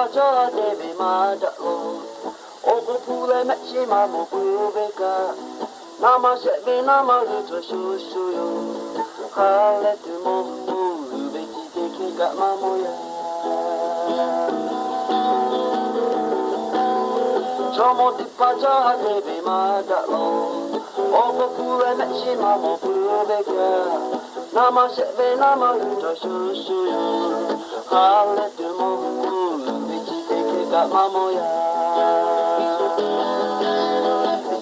paja devi madalo ogo pule mechima mo bubeka nama shebe nama yuto shushuyo hale tumo ubeki teki ga mamoya chomo di paja devi madalo ogo pule mechima mo bubeka nama shebe nama yuto shushuyo hale tumo ubeki teki ga mamoya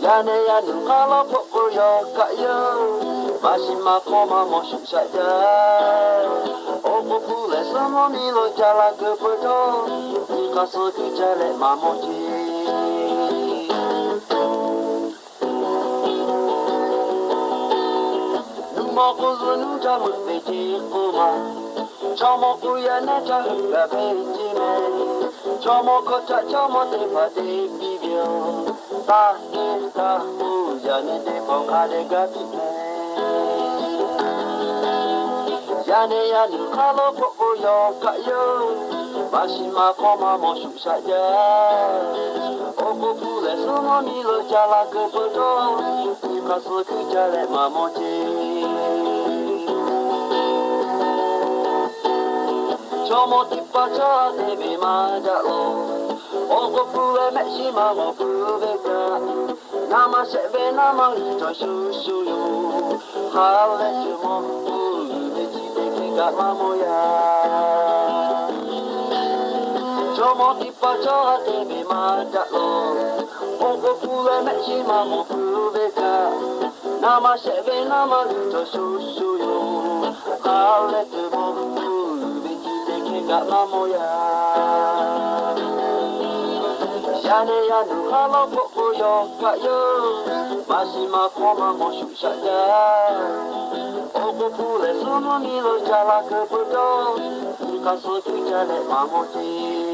Yane yanu kala popo yo kayo Mashima koma moshu saja Opo pule samo milo jala kepedo Nikaso kijale mamoji Numoko zunu jamu beji kuma Chomo kuya necha huga beji me Chomo kota chomo tepa de bibyo Ta Yane de boka de gatine Yane yanu kalo popo yo kayo Mashima koma moshu saja Opo pule sumo milo jala kepedo Yukasu kujale mamoji Chomo tipacha devi madalo Ogo pule meshima mo pubeka Nama shebe nama yuto shushuyo Hale tumo ubechi teki ga mamoya Chomo tipacha devi madalo Ogo pule meshima mo pubeka Nama shebe nama yuto shushuyo Hale tumo ubechi teki ga mamoya Yane yanu kala popo yo kayo Mashima koma moshu saja Ogo pule sumo milo jala kepedo Yukasu kujale mamoji